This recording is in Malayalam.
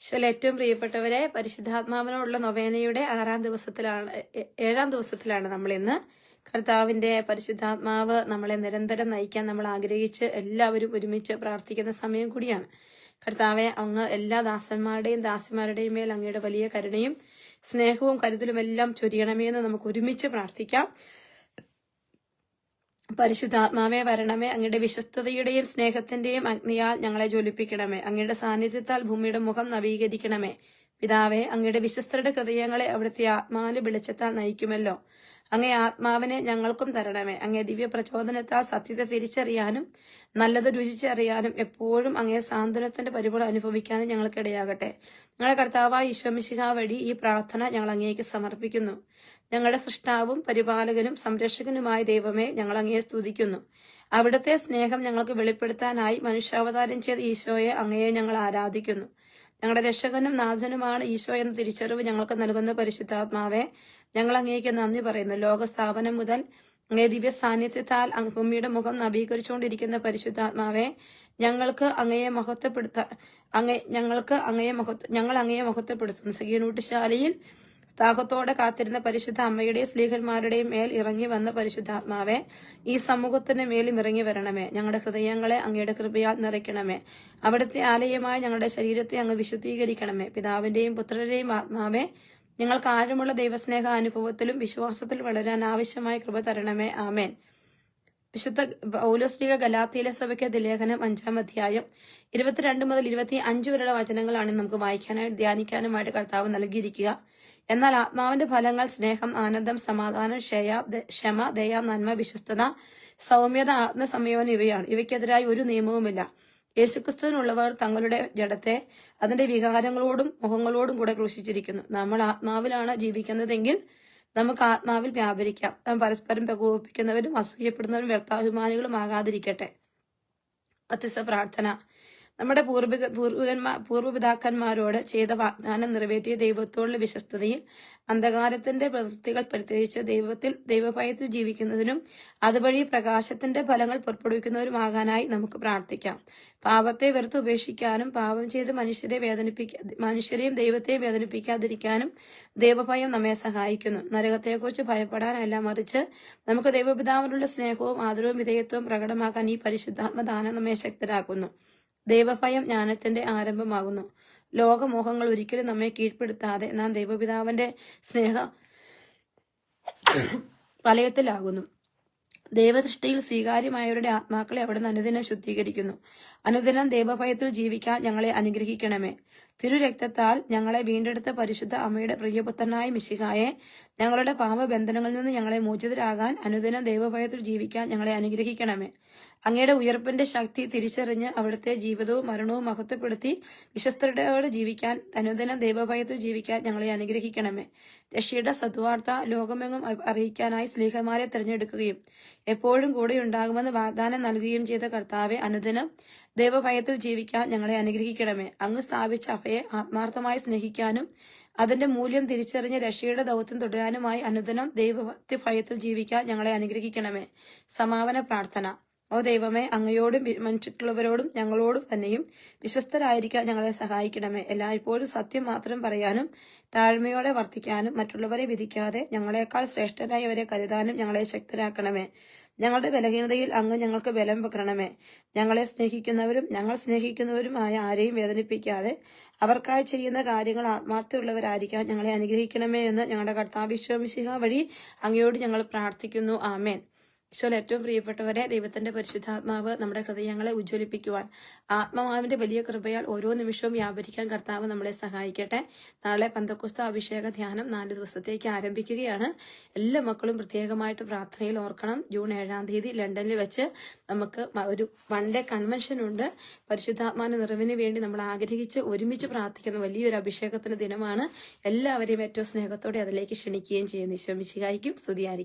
ഈശോയിൽ ഏറ്റവും പ്രിയപ്പെട്ടവരെ, പരിശുദ്ധാത്മാവിനോടുള്ള നൊവേനയുടെ 7ാം ദിവസത്തിലാണ് നമ്മൾ ഇന്ന്. കർത്താവിന്റെ പരിശുദ്ധാത്മാവ് നമ്മളെ നിരന്തരം നയിക്കാൻ നമ്മൾ ആഗ്രഹിച്ച് എല്ലാവരും ഒരുമിച്ച് പ്രാർത്ഥിക്കുന്ന സമയം കൂടിയാണ്. കർത്താവെ, അങ്ങ് എല്ലാ ദാസന്മാരുടെയും ദാസിമാരുടെയും മേൽ അങ്ങയുടെ വലിയ കരുണയും സ്നേഹവും കരുതലും എല്ലാം ചൊരിയണമേ എന്ന് നമുക്ക് ഒരുമിച്ച് പ്രാർത്ഥിക്കാം. പരിശുദ്ധാത്മാവെ വരണമേ, അങ്ങയുടെ വിശ്വസ്തതയുടെയും സ്നേഹത്തിന്റെയും അഗ്നിയാൽ ഞങ്ങളെ ജ്വലിപ്പിക്കണമേ. അങ്ങയുടെ സാന്നിധ്യത്താൽ ഭൂമിയുടെ മുഖം നവീകരിക്കണമേ. പിതാവെ, അങ്ങയുടെ വിശ്വസ്തരുടെ ഹൃദയങ്ങളെ അവിടുത്തെ ആത്മാവിന്റെ വെളിച്ചത്താൽ നയിക്കുമല്ലോ. അങ്ങേ ആത്മാവിനെ ഞങ്ങൾക്കും തരണമേ. അങ്ങേ ദിവ്യ പ്രചോദനത്താൽ സത്യത്തെ തിരിച്ചറിയാനും നല്ലത് രുചിച്ചറിയാനും എപ്പോഴും അങ്ങേ സാന്ത്വനത്തിന്റെ പരിമളം അനുഭവിക്കാനും ഞങ്ങൾക്കിടയാകട്ടെ. ഞങ്ങളുടെ കർത്താവായ ഈശോ മിശിഹാ വഴി ഈ പ്രാർത്ഥന ഞങ്ങൾ അങ്ങേക്ക് സമർപ്പിക്കുന്നു. ഞങ്ങളുടെ സൃഷ്ടാവും പരിപാലകനും സംരക്ഷകനുമായ ദൈവമേ, ഞങ്ങൾ അങ്ങയെ സ്തുതിക്കുന്നു. അവിടുത്തെ സ്നേഹം ഞങ്ങൾക്ക് വെളിപ്പെടുത്താനായി മനുഷ്യാവതാരം ചെയ്ത ഈശോയെ അങ്ങയെ ഞങ്ങൾ ആരാധിക്കുന്നു. ഞങ്ങളുടെ രക്ഷകനും നാഥനുമാണ് ഈശോ എന്ന തിരിച്ചറിവ് ഞങ്ങൾക്ക് നൽകുന്ന പരിശുദ്ധാത്മാവെ, ഞങ്ങൾ അങ്ങേക്ക് നന്ദി പറയുന്നു. ലോകസ്ഥാപനം മുതൽ അങ്ങേ ദിവ്യ സാന്നിധ്യത്താൽ ഭൂമിയുടെ മുഖം നവീകരിച്ചുകൊണ്ടിരിക്കുന്ന പരിശുദ്ധാത്മാവെ, ഞങ്ങൾക്ക് അങ്ങയെ മഹത്വപ്പെടുത്തുന്നു. സഖ്യനൂട്ടുശാലയിൽ ദാഹത്തോടെ കാത്തിരുന്ന പരിശുദ്ധ അമ്മയുടെയും സ്ലീഹന്മാരുടെയും മേൽ ഇറങ്ങി വന്ന പരിശുദ്ധാത്മാവെ, ഈ സമൂഹത്തിന്റെ മേലും ഇറങ്ങി വരണമേ. ഞങ്ങളുടെ ഹൃദയങ്ങളെ അങ്ങയുടെ കൃപയാൽ നിറയ്ക്കണമേ. അവിടുത്തെ ആലയമായ ഞങ്ങളുടെ ശരീരത്തെ അങ്ങ് വിശുദ്ധീകരിക്കണമേ. പിതാവിന്റെയും പുത്രന്റെയും ആത്മാവെ, ഞങ്ങൾക്ക് ആഴമുള്ള ദൈവസ്നേഹ അനുഭവത്തിലും വിശ്വാസത്തിലും വളരാൻ ആവശ്യമായ കൃപ തരണമേ. ആമേൻ. വിശുദ്ധ പൗലോസ്ലീഹ ഗലാത്യയിലെ സഭയ്ക്ക് ലേഖനം 5-ാം അധ്യായം 22 മുതൽ 25 വരെയുള്ള വചനങ്ങളാണ് നമുക്ക് വായിക്കാനായിട്ട് ധ്യാനിക്കാനുമായിട്ട് കർത്താവ് നൽകിയിരിക്കുക. എന്നാൽ ആത്മാവിന്റെ ഫലങ്ങൾ സ്നേഹം, ആനന്ദം, സമാധാനം, ക്ഷമ, ദയ, നന്മ, വിശ്വസ്തത, സൗമ്യത, ആത്മസംയമനം ഇവയാണ്. ഇവയ്ക്കെതിരായി ഒരു നിയമവുമില്ല. യേശുക്രിസ്തുവിനുള്ളവർ തങ്ങളുടെ ജഡത്തെ അതിന്റെ വികാരങ്ങളോടും മുഖങ്ങളോടും കൂടെ ക്രൂശിച്ചിരിക്കുന്നു. നമ്മൾ ആത്മാവിലാണ് ജീവിക്കുന്നതെങ്കിൽ നമുക്ക് ആത്മാവിൽ വ്യാപരിക്കാം. നാം പരസ്പരം പ്രകോപിപ്പിക്കുന്നവരും അസൂയപ്പെടുന്നവരും വ്യർത്ഥാഭിമാനികളും ആകാതിരിക്കട്ടെ. മധ്യസ്ഥ പ്രാർത്ഥന. നമ്മുടെ പൂർവ്വപിതാക്കന്മാരോട് ചെയ്ത വാഗ്ദാനം നിറവേറ്റിയ ദൈവത്തോടുള്ള വിശ്വസ്തതയിൽ അന്ധകാരത്തിന്റെ പ്രവൃത്തികൾ പരിത്യജിച്ച് ദൈവഭയത്തിൽ ജീവിക്കുന്നതിനും അതുവഴി പ്രകാശത്തിന്റെ ഫലങ്ങൾ പുറപ്പെടുവിക്കുന്നവരുമാകാനായി നമുക്ക് പ്രാർത്ഥിക്കാം. പാപത്തെ വെറുത്തുപേക്ഷിക്കാനും പാപം ചെയ്ത് മനുഷ്യരെയും ദൈവത്തെയും വേദനിപ്പിക്കാതിരിക്കാനും ദൈവഭയം നമ്മെ സഹായിക്കുന്നു. നരകത്തെക്കുറിച്ച് ഭയപ്പെടാനല്ല, മറിച്ച് നമുക്ക് ദൈവപിതാവിനുള്ള സ്നേഹവും ആദരവും വിധേയത്വവും പ്രകടമാക്കാൻ ഈ പരിശുദ്ധാത്മദാനം നമ്മെ ശക്തരാക്കുന്നു. ദൈവഭയം ജ്ഞാനത്തിന്റെ ആരംഭമാകുന്നു. ലോകമോഹങ്ങൾ ഒരിക്കലും നമ്മെ കീഴ്പ്പെടുത്താതെ നാം ദൈവപിതാവിന്റെ സ്നേഹ വലയത്തിലാകുന്നു. ദൈവദൃഷ്ടിയിൽ സ്വീകാര്യമായവരുടെ ആത്മാക്കളെ അവിടുന്ന് അനുദിനം ശുദ്ധീകരിക്കുന്നു. അനുദിനം ദൈവഭയത്തിൽ ജീവിക്കാൻ ഞങ്ങളെ അനുഗ്രഹിക്കണമേ. തിരുരക്തത്താൽ ഞങ്ങളെ വീണ്ടെടുത്ത പരിശുദ്ധ അമ്മയുടെ പ്രിയപുത്രനായ മിശിഹായെ, ഞങ്ങളുടെ പാപബന്ധനങ്ങളിൽ നിന്ന് ഞങ്ങളെ മോചിതരാകാൻ അനുദിനം ദൈവഭയത്തിൽ ജീവിക്കാൻ ഞങ്ങളെ അനുഗ്രഹിക്കണമേ. അങ്ങയുടെ ഉയർപ്പിന്റെ ശക്തി തിരിച്ചറിഞ്ഞ് അവിടുത്തെ ജീവിതവും മരണവും മഹത്വപ്പെടുത്തി വിശ്വസ്തയോടെ ജീവിക്കാൻ അനുദിനം ദൈവഭയത്തിൽ ജീവിക്കാൻ ഞങ്ങളെ അനുഗ്രഹിക്കണമേ. രക്ഷയുടെ സദ്വാർത്ത ലോകമെങ്ങും അറിയിക്കാനായി സ്ലീഹന്മാരെ തിരഞ്ഞെടുക്കുകയും എപ്പോഴും കൂടെ ഉണ്ടാകുമെന്ന് വാഗ്ദാനം നൽകുകയും ചെയ്ത കർത്താവെ, അനുദിനം ദൈവഭയത്തിൽ ജീവിക്കാൻ ഞങ്ങളെ അനുഗ്രഹിക്കണമേ. അങ്ങ് സ്ഥാപിച്ച അവയെ ആത്മാർത്ഥമായി സ്നേഹിക്കാനും അതിന്റെ മൂല്യം തിരിച്ചറിഞ്ഞ് രക്ഷയുടെ ദൗത്യം തുടരാനുമായി അനുദിനം ദൈവഭയത്തിൽ ജീവിക്കാൻ ഞങ്ങളെ അനുഗ്രഹിക്കണമേ. സമാപന പ്രാർത്ഥന. ഓ ദൈവമേ, അങ്ങയോടും മറ്റുള്ളവരോടും ഞങ്ങളോടും തന്നെയും വിശ്വസ്തരായിരിക്കാൻ ഞങ്ങളെ സഹായിക്കണമേ. എല്ലായ്പ്പോഴും സത്യം മാത്രം പറയാനും താഴ്മയോടെ വർത്തിക്കാനും മറ്റുള്ളവരെ വിധിക്കാതെ ഞങ്ങളെക്കാൾ ശ്രേഷ്ഠരായവരെ കരുതാനും ഞങ്ങളെ ശക്തരാക്കണമേ. ഞങ്ങളുടെ ബലഹീനതയിൽ അങ്ങ് ഞങ്ങൾക്ക് ബലം പകരണമേ. ഞങ്ങളെ സ്നേഹിക്കുന്നവരും ഞങ്ങൾ സ്നേഹിക്കുന്നവരുമായ ആരെയും വേദനിപ്പിക്കാതെ അവർക്കായി ചെയ്യുന്ന കാര്യങ്ങൾ ആത്മാർത്ഥമുള്ളവരായിരിക്കാൻ ഞങ്ങളെ അനുഗ്രഹിക്കണമേ എന്ന് ഞങ്ങളുടെ കർത്താവ് ഈശോ മിശിഹാ വഴി അങ്ങയോട് ഞങ്ങൾ പ്രാർത്ഥിക്കുന്നു. ആമേൻ. ഈശോയിൽ ഏറ്റവും പ്രിയപ്പെട്ടവരെ, ദൈവത്തിന്റെ പരിശുദ്ധാത്മാവ് നമ്മുടെ ഹൃദയങ്ങളെ ഉജ്ജ്വലിപ്പിക്കുവാൻ ആത്മാവിന്റെ വലിയ കൃപയാൽ ഓരോ നിമിഷവും വ്യാപരിക്കാൻ കർത്താവ് നമ്മളെ സഹായിക്കട്ടെ. നാളെ പെന്തക്കോസ്ത അഭിഷേക ധ്യാനം 4 ദിവസത്തേക്ക് ആരംഭിക്കുകയാണ്. എല്ലാ മക്കളും പ്രത്യേകമായിട്ട് പ്രാർത്ഥനയിൽ ഓർക്കണം. ജൂൺ 7-ാം തീയതി ലണ്ടനിൽ വെച്ച് നമുക്ക് ഒരു 1 ഡേ കൺവെൻഷൻ ഉണ്ട്. പരിശുദ്ധാത്മാവിന്റെ നിറവിന് വേണ്ടി നമ്മൾ ആഗ്രഹിച്ച് ഒരുമിച്ച് പ്രാർത്ഥിക്കുന്ന വലിയൊരു അഭിഷേകത്തിന്റെ ദിനമാണ്. എല്ലാവരെയും ഏറ്റവും സ്നേഹത്തോടെ അതിലേക്ക് ക്ഷണിക്കുകയും ചെയ്യുന്നു. ഈശോ മിശിഹായ്ക്കും സ്തുതിയായിരിക്കട്ടെ.